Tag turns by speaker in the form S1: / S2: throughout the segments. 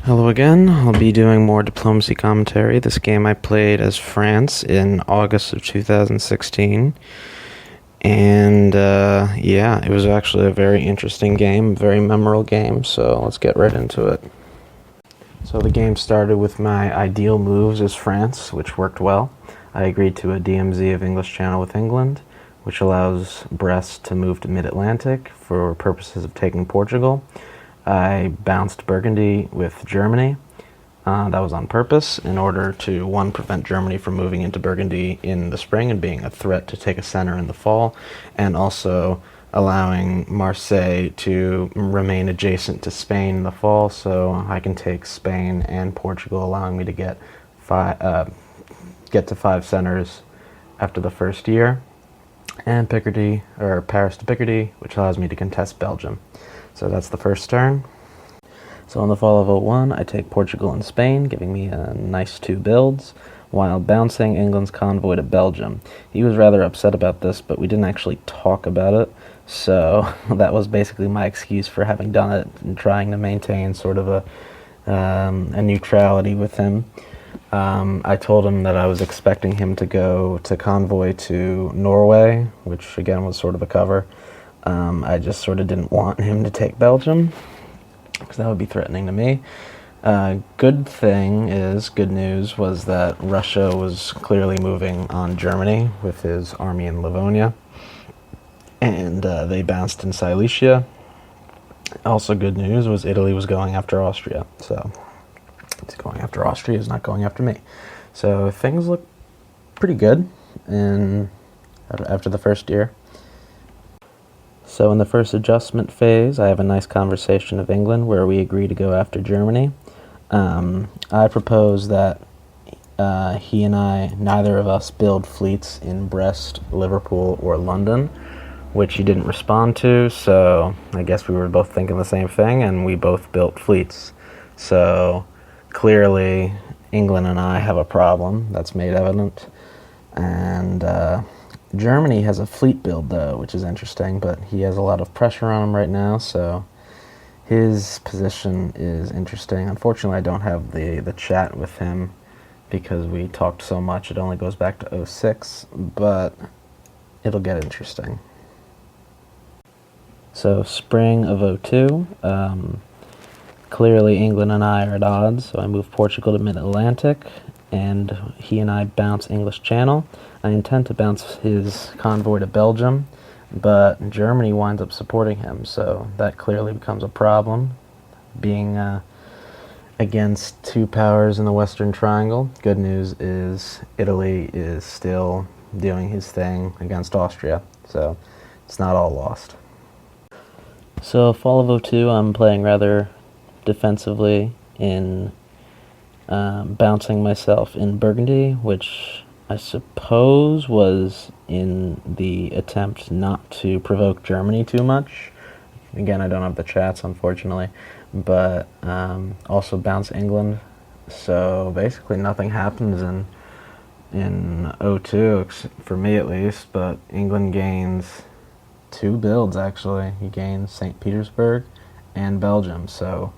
S1: Hello again. I'll be doing more diplomacy commentary. This game I played as France in August of 2016. And yeah, it was actually a very interesting game, very memorable game, so let's get right into it. So the game started with my ideal moves as France, which worked well. I agreed to a DMZ of English Channel with England, which allows Brest to move to mid-Atlantic for purposes of taking Portugal. I bounced Burgundy with Germany. That was on purpose in order to, one, prevent Germany from moving into Burgundy in the spring and being a threat to take a center in the fall, and also allowing Marseille to remain adjacent to Spain in the fall, so I can take Spain and Portugal, allowing me to get to 5 centers after the first year, and Picardy, or Paris to Picardy, which allows me to contest Belgium. So that's the first turn. So in the fall of 01, I take Portugal and Spain, giving me a nice 2 builds, while bouncing England's convoy to Belgium. He was rather upset about this, but we didn't actually talk about it, so that was basically my excuse for having done it and trying to maintain sort of a neutrality with him. I told him that I was expecting him to go to convoy to Norway, which again was sort of a cover. I just sort of didn't want him to take Belgium, because that would be threatening to me. Good news was that Russia was clearly moving on Germany with his army in Livonia, and they bounced in Silesia. Also good news was Italy was going after Austria, so he's going after Austria, he's not going after me. So things look pretty good after the first year. So in the first adjustment phase, I have a nice conversation of England where we agree to go after Germany. I propose that he and I, neither of us, build fleets in Brest, Liverpool, or London, which he didn't respond to, so I guess we were both thinking the same thing, and we both built fleets. So clearly, England and I have a problem that's made evident, and Germany has a fleet build, though, which is interesting, but he has a lot of pressure on him right now, so his position is interesting. Unfortunately, I don't have the chat with him because we talked so much. It only goes back to 06, but it'll get interesting. So, spring of 02, clearly England and I are at odds, so I move Portugal to mid-Atlantic, and he and I bounce English Channel. I intend to bounce his convoy to Belgium, but Germany winds up supporting him, so that clearly becomes a problem, being against 2 powers in the Western Triangle. Good news is Italy is still doing his thing against Austria, so it's not all lost. So fall of 02, I'm playing rather defensively in bouncing myself in Burgundy, which I suppose was in the attempt not to provoke Germany too much. Again, I don't have the chats, unfortunately, but also bounce England. So basically nothing happens in 02, for me at least, but England gains 2 builds, actually. He gains St. Petersburg and Belgium, so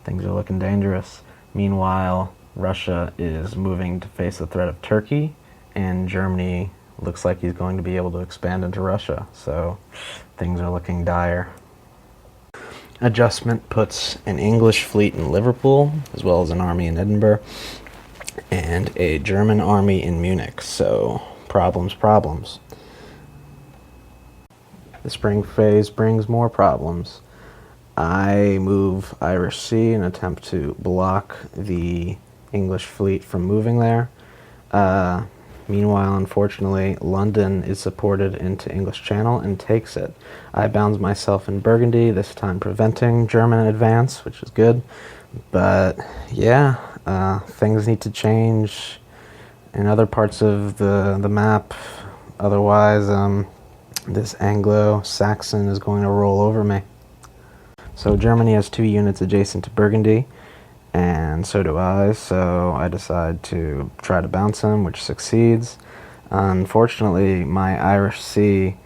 S1: things are looking dangerous. Meanwhile, Russia is moving to face the threat of Turkey, and Germany looks like he's going to be able to expand into Russia, so things are looking dire. Adjustment puts an English fleet in Liverpool, as well as an army in Edinburgh, and a German army in Munich, so problems. The spring phase brings more problems. I move Irish Sea in an attempt to block the English fleet from moving there. Meanwhile, unfortunately, London is supported into English Channel and takes it. I bounce myself in Burgundy, this time preventing German advance, which is good. But yeah, things need to change in other parts of the map. Otherwise, this Anglo-Saxon is going to roll over me. So Germany has 2 units adjacent to Burgundy, and so do I, so I decide to try to bounce him, which succeeds. Unfortunately, my Irish Sea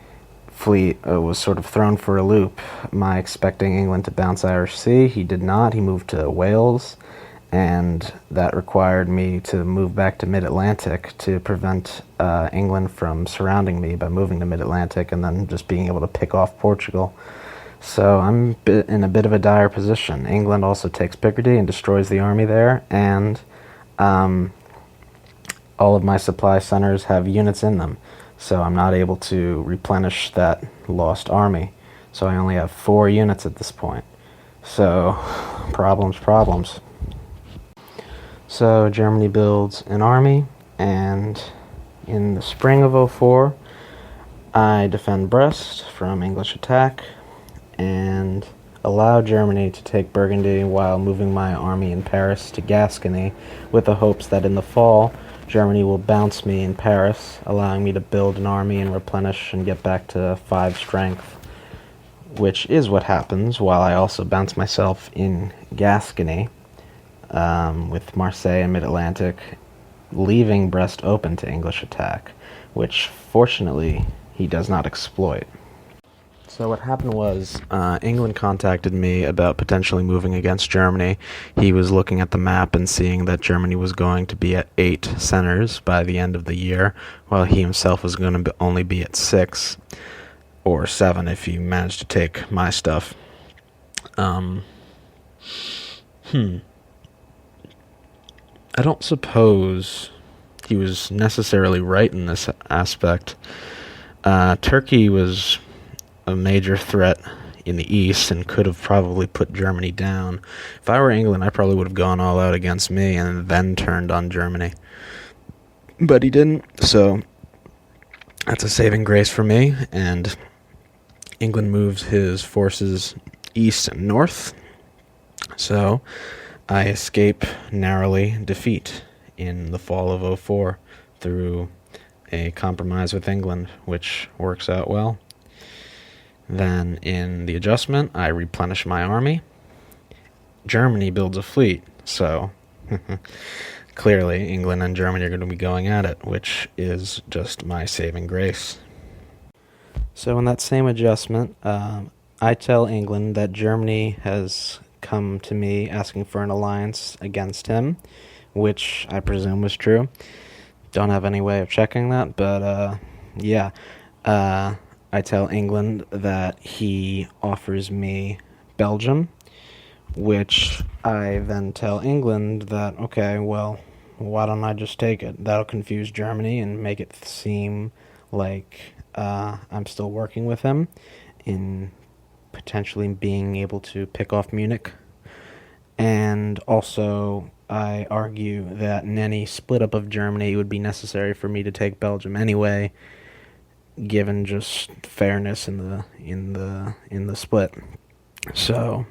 S1: fleet was sort of thrown for a loop. My expecting England to bounce Irish Sea, he did not. He moved to Wales, and that required me to move back to mid-Atlantic to prevent England from surrounding me by moving to mid-Atlantic and then just being able to pick off Portugal. So I'm in a bit of a dire position. England also takes Picardy and destroys the army there, and all of my supply centers have units in them, so I'm not able to replenish that lost army. So I only have 4 units at this point. So, problems. So Germany builds an army, and in the spring of '04, I defend Brest from English attack and allow Germany to take Burgundy while moving my army in Paris to Gascony, with the hopes that in the fall Germany will bounce me in Paris, allowing me to build an army and replenish and get back to 5 strength, which is what happens, while I also bounce myself in Gascony, with Marseille and Mid-Atlantic, leaving Brest open to English attack, which fortunately he does not exploit. So what happened was, England contacted me about potentially moving against Germany. He was looking at the map and seeing that Germany was going to be at 8 centers by the end of the year, while he himself was going to only be at 6 or 7 if he managed to take my stuff. I don't suppose he was necessarily right in this aspect. Turkey was a major threat in the east and could have probably put Germany down. If I were England, I probably would have gone all out against me and then turned on Germany. But he didn't, so that's a saving grace for me, and England moved his forces east and north, so I escape narrowly defeat in the fall of '04 through a compromise with England, which works out well. Then in the adjustment, I replenish my army. Germany builds a fleet, so clearly England and Germany are going to be going at it, which is just my saving grace. So in that same adjustment, I tell England that Germany has come to me asking for an alliance against him, which I presume was true. Don't have any way of checking that, but yeah. I tell England that he offers me Belgium, which I then tell England that, okay, well, why don't I just take it? That'll confuse Germany and make it seem like I'm still working with him in potentially being able to pick off Munich. And also, I argue that in any split up of Germany, it would be necessary for me to take Belgium anyway, given just fairness in the split. So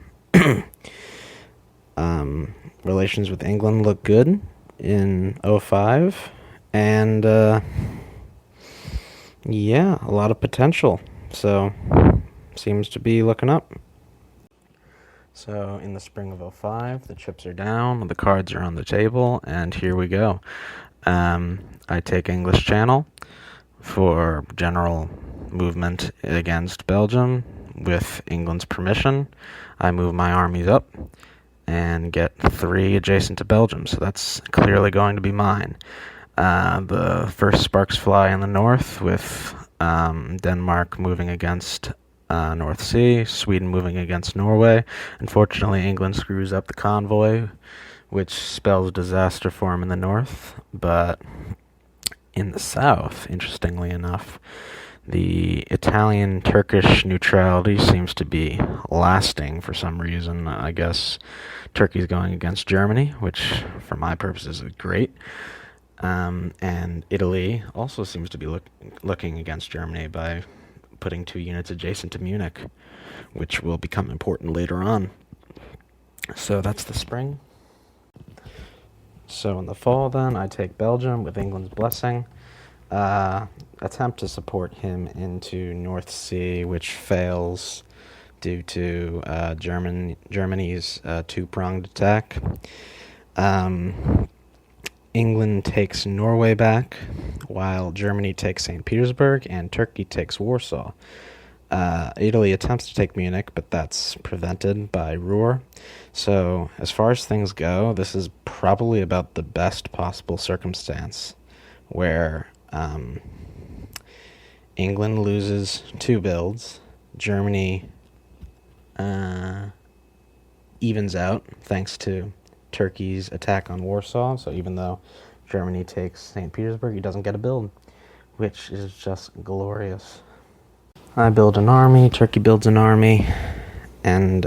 S1: relations with England look good in '05, and yeah, a lot of potential. So seems to be looking up. So in the spring of '05, the chips are down, the cards are on the table, and here we go. I take English Channel for general movement against Belgium. With England's permission, I move my armies up and get 3 adjacent to Belgium, so that's clearly going to be mine. The first sparks fly in the north, with Denmark moving against North Sea, Sweden moving against Norway. Unfortunately, England screws up the convoy, which spells disaster for him in the north, but in the south, interestingly enough, the Italian-Turkish neutrality seems to be lasting for some reason. I guess Turkey's going against Germany, which for my purposes is great. And Italy also seems to be looking against Germany by putting 2 units adjacent to Munich, which will become important later on. So that's the spring. So in the fall, then, I take Belgium with England's blessing. Attempt to support him into North Sea, which fails due to Germany's 2-pronged attack. England takes Norway back, while Germany takes St. Petersburg and Turkey takes Warsaw. Italy attempts to take Munich, but that's prevented by Ruhr. So, as far as things go, this is probably about the best possible circumstance where England loses 2 builds, Germany evens out thanks to Turkey's attack on Warsaw. So even though Germany takes St. Petersburg, he doesn't get a build, which is just glorious. I build an army, Turkey builds an army, and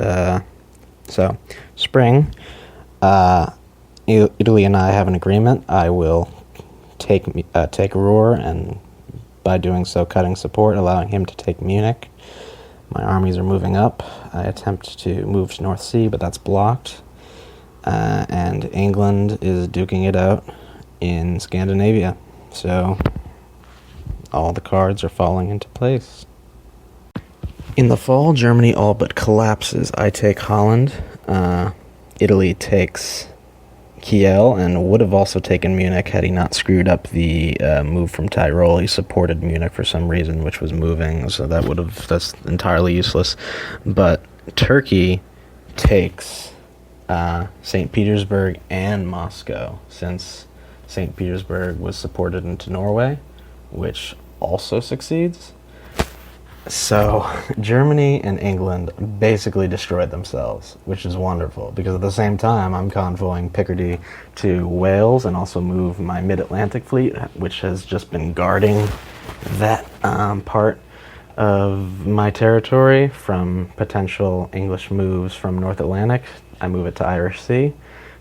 S1: so spring, Italy and I have an agreement. I will take Ruhr, and by doing so, cutting support, allowing him to take Munich. My armies are moving up. I attempt to move to North Sea, but that's blocked. And England is duking it out in Scandinavia. So all the cards are falling into place. In the fall, Germany all but collapses. I take Holland. Italy takes Kiel, and would have also taken Munich had he not screwed up the move from Tyrol. He supported Munich for some reason, which was moving, so that's entirely useless. But Turkey takes St. Petersburg and Moscow, since St. Petersburg was supported into Norway, which also succeeds. So Germany and England basically destroyed themselves, which is wonderful, because at the same time I'm convoying Picardy to Wales and also move my mid-Atlantic fleet, which has just been guarding that part of my territory from potential English moves from North Atlantic. I move it to Irish Sea.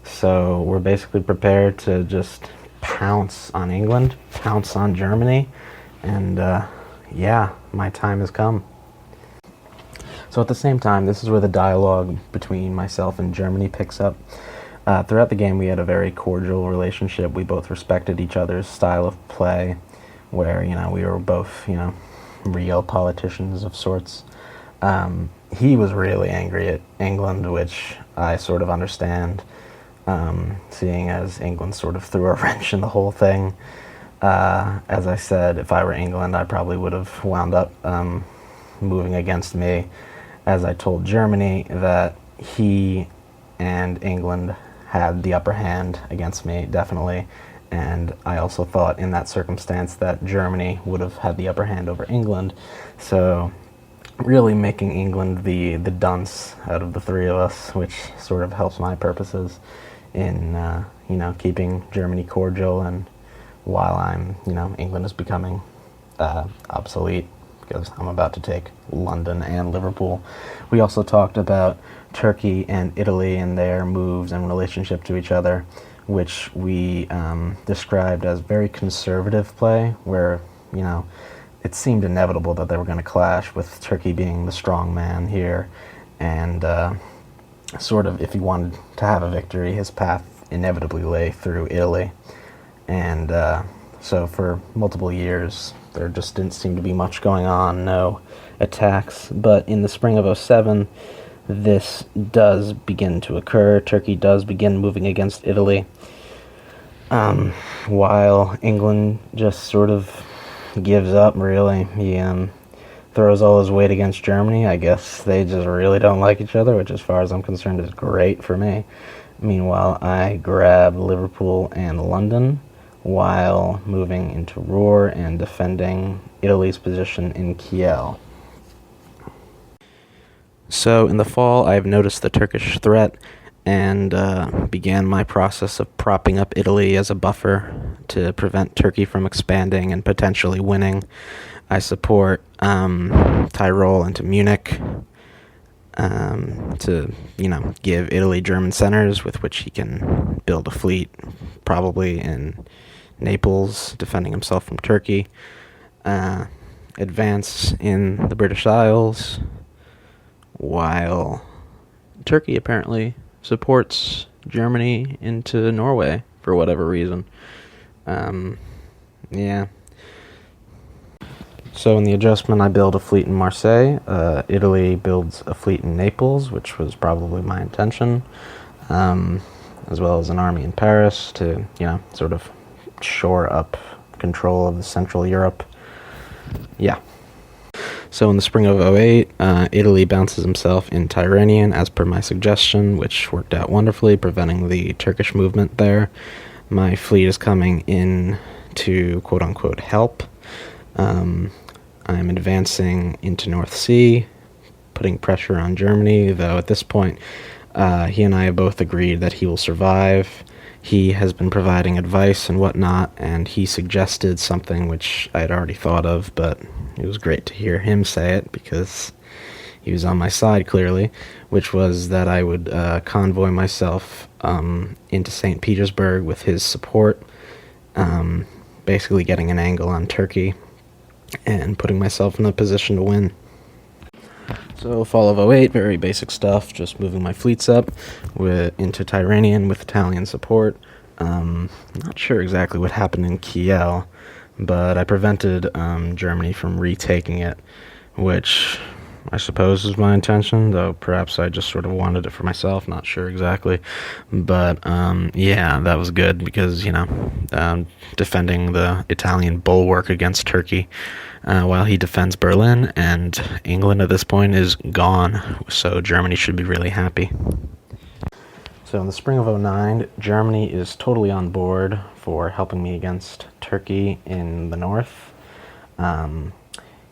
S1: So we're basically prepared to just pounce on England, pounce on Germany, and yeah, my time has come. So at the same time, this is where the dialogue between myself and Germany picks up. Throughout the game, we had a very cordial relationship. We both respected each other's style of play, where, we were both, real politicians of sorts. He was really angry at England, which I sort of understand, seeing as England sort of threw a wrench in the whole thing. As I said, if I were England, I probably would have wound up moving against me, as I told Germany that he and England had the upper hand against me, definitely. And I also thought in that circumstance that Germany would have had the upper hand over England. So really making England the dunce out of the three of us, which sort of helps my purposes in, keeping Germany cordial, and while England is becoming obsolete, because I'm about to take London and Liverpool. We also talked about Turkey and Italy and their moves and relationship to each other, which we described as very conservative play, where, it seemed inevitable that they were going to clash, with Turkey being the strong man here, and sort of, if he wanted to have a victory, his path inevitably lay through Italy. And so for multiple years, there just didn't seem to be much going on, no attacks. But in the spring of '07, this does begin to occur. Turkey does begin moving against Italy, while England just sort of gives up, really. He throws all his weight against Germany. I guess they just really don't like each other, which, as far as I'm concerned, is great for me. Meanwhile, I grab Liverpool and London, while moving into Ruhr and defending Italy's position in Kiel. So in the fall, I've noticed the Turkish threat and began my process of propping up Italy as a buffer to prevent Turkey from expanding and potentially winning. I support Tyrol into Munich to, give Italy German centers with which he can build a fleet, probably in Naples, defending himself from Turkey. Advance in the British Isles, while Turkey apparently supports Germany into Norway for whatever reason. Yeah. So in the adjustment, I build a fleet in Marseille. Italy builds a fleet in Naples, which was probably my intention, as well as an army in Paris to, sort of shore up control of Central Europe. Yeah. So in the spring of '08, Italy bounces himself in Tyrrhenian as per my suggestion, which worked out wonderfully, preventing the Turkish movement there. My fleet is coming in to quote-unquote help. I'm advancing into North Sea, putting pressure on Germany, though at this point he and I have both agreed that he will survive. He has been providing advice and whatnot, and he suggested something which I had already thought of, but it was great to hear him say it because he was on my side clearly, which was that I would convoy myself into St. Petersburg with his support, basically getting an angle on Turkey and putting myself in a position to win. So fall of '08, very basic stuff, just moving my fleets up into Tyrrhenian with Italian support. Not sure exactly what happened in Kiel, but I prevented Germany from retaking it, which I suppose is my intention, though perhaps I just sort of wanted it for myself, not sure exactly. But yeah, that was good because, defending the Italian bulwark against Turkey while he defends Berlin, and England at this point is gone, so Germany should be really happy. So in the spring of '09, Germany is totally on board for helping me against Turkey in the north.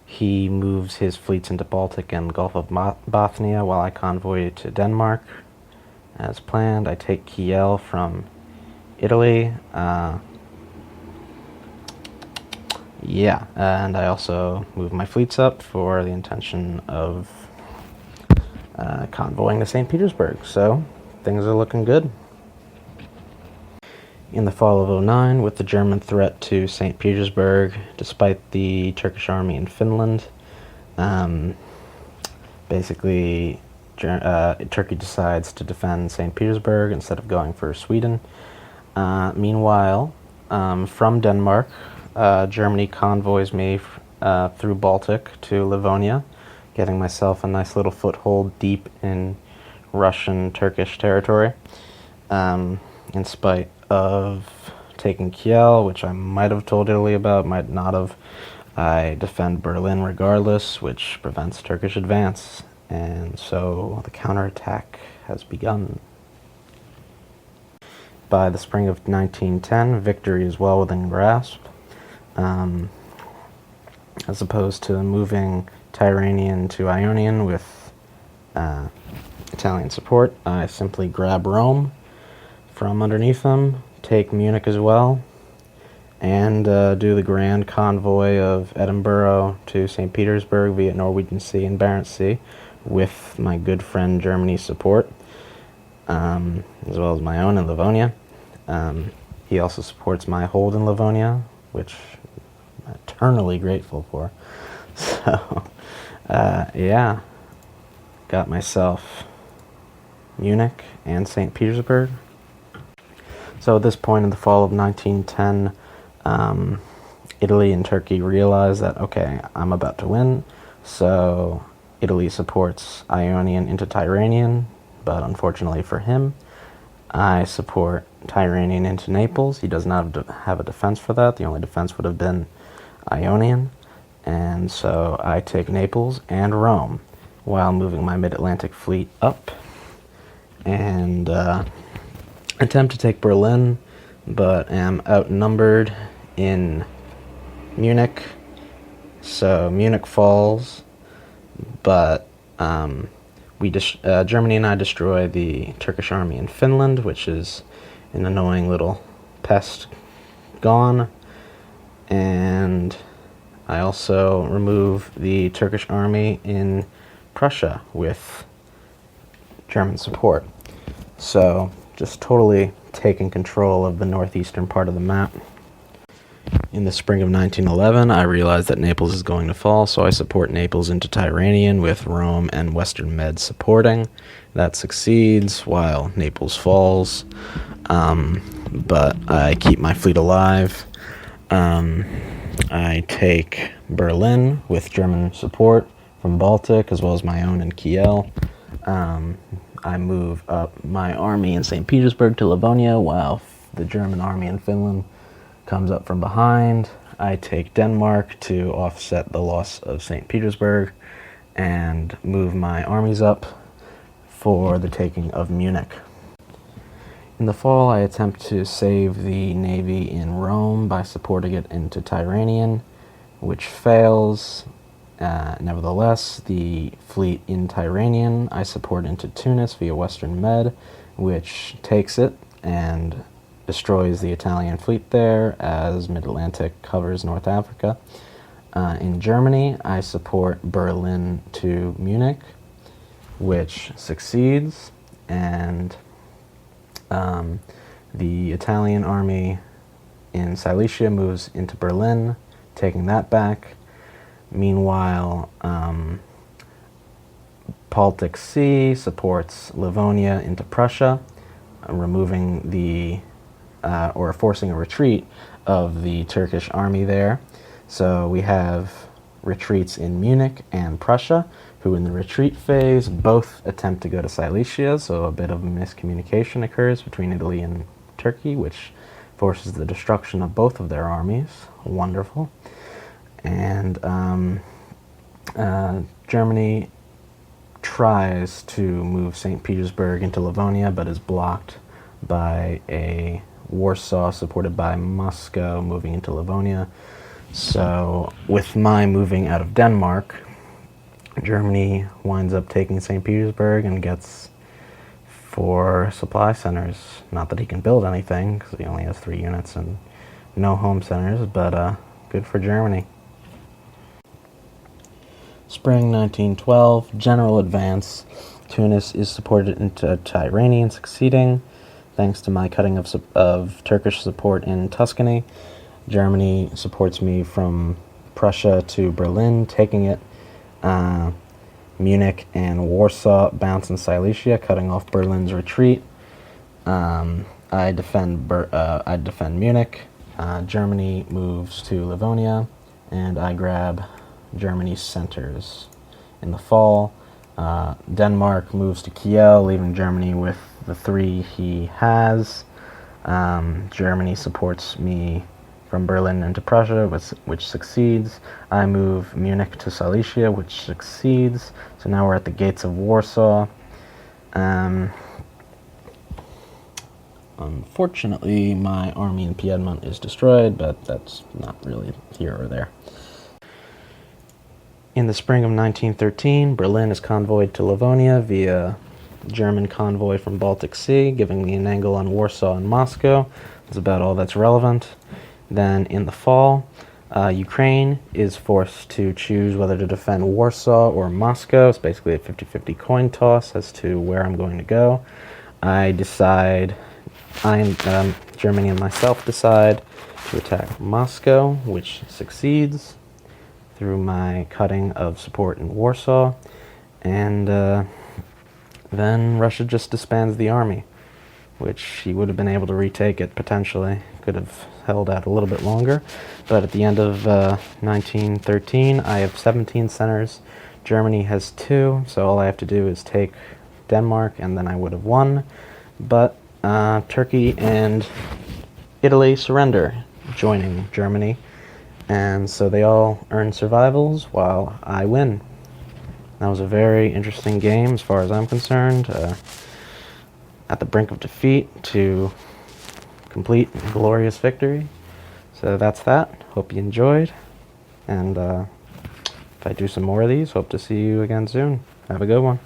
S1: He moves his fleets into Baltic and Gulf of Bothnia while I convoy to Denmark. As planned, I take Kiel from Italy. And I also move my fleets up for the intention of convoying to St. Petersburg. So things are looking good. In the fall of '09, with the German threat to St. Petersburg, despite the Turkish army in Finland, basically Turkey decides to defend St. Petersburg instead of going for Sweden. Meanwhile, from Denmark, Germany convoys me through Baltic to Livonia, getting myself a nice little foothold deep in Russian-Turkish territory. In spite of taking Kiel, which I might have told Italy about, might not have, I defend Berlin regardless, which prevents Turkish advance, and so the counterattack has begun. By the spring of 1910, victory is well within grasp. As opposed to moving Tyrrhenian to Ionian with Italian support, I simply grab Rome from underneath them, take Munich as well, and do the grand convoy of Edinburgh to St. Petersburg via Norwegian Sea and Barents Sea with my good friend Germany's support, as well as my own in Livonia. He also supports my hold in Livonia, which I'm eternally grateful for. So, got myself Munich and St. Petersburg. So at this point in the fall of 1910, Italy and Turkey realize that, okay, I'm about to win, so Italy supports Ionian into Tyrrhenian, but unfortunately for him, I support Tyrrhenian into Naples. He does not have a defense for that. The only defense would have been Ionian, and so I take Naples and Rome while moving my mid-Atlantic fleet up and attempt to take Berlin, but am outnumbered in Munich, so Munich falls, but Germany and I destroy the Turkish army in Finland, which is an annoying little pest gone, and I also remove the Turkish army in Prussia with German support. So just totally taking control of the northeastern part of the map. In the spring of 1911, I realized that Naples is going to fall, so I support Naples into Tyrrhenian with Rome and Western Med supporting. That succeeds while Naples falls, but I keep my fleet alive. I take Berlin with German support from Baltic, as well as my own in Kiel. I move up my army in St. Petersburg to Livonia, while the German army in Finland comes up from behind. I take Denmark to offset the loss of St. Petersburg and move my armies up for the taking of Munich. In the fall, I attempt to save the navy in Rome by supporting it into Tyrrhenian, which fails. Nevertheless, the fleet in Tyrrhenian I support into Tunis via Western Med, which takes it and destroys the Italian fleet there as Mid-Atlantic covers North Africa. In Germany, I support Berlin to Munich, which succeeds, and the Italian army in Silesia moves into Berlin, taking that back. Meanwhile, Baltic Sea supports Livonia into Prussia, removing the or forcing a retreat of the Turkish army there. So we have retreats in Munich and Prussia, who in the retreat phase both attempt to go to Silesia, so a bit of miscommunication occurs between Italy and Turkey, which forces the destruction of both of their armies. Wonderful. And Germany tries to move St. Petersburg into Livonia, but is blocked by a Warsaw supported by Moscow moving into Livonia. So with my moving out of Denmark, Germany winds up taking St. Petersburg and gets 4 supply centers. Not that he can build anything, because he only has 3 units and no home centers, but good for Germany. Spring 1912, general advance. Tunis is supported into Tyrrhenian, succeeding, thanks to my cutting of Turkish support in Tuscany. Germany supports me from Prussia to Berlin, taking it. Munich and Warsaw bounce in Silesia, cutting off Berlin's retreat. I defend Munich. Germany moves to Livonia, and I grab Germany's centers. In the fall, Denmark moves to Kiel, leaving Germany with the 3 he has. Germany supports me from Berlin into Prussia, which succeeds. I move Munich to Silesia, which succeeds. So now we're at the gates of Warsaw. Unfortunately, my army in Piedmont is destroyed, but that's not really here or there. In the spring of 1913, Berlin is convoyed to Livonia via German convoy from Baltic Sea, giving me an angle on Warsaw and Moscow. That's about all that's relevant. Then in the fall, Ukraine is forced to choose whether to defend Warsaw or Moscow. It's basically a 50-50 coin toss as to where I'm going to go. Germany and myself decide to attack Moscow, which succeeds through my cutting of support in Warsaw. And then Russia just disbands the army, which he would have been able to retake it potentially. Could have held out a little bit longer. But at the end of 1913, I have 17 centers. Germany has 2, so all I have to do is take Denmark, and then I would have won. But Turkey and Italy surrender, joining Germany. And so they all earn survivals while I win. That was a very interesting game as far as I'm concerned. At the brink of defeat to complete glorious victory. So that's that. Hope you enjoyed. And if I do some more of these, hope to see you again soon. Have a good one.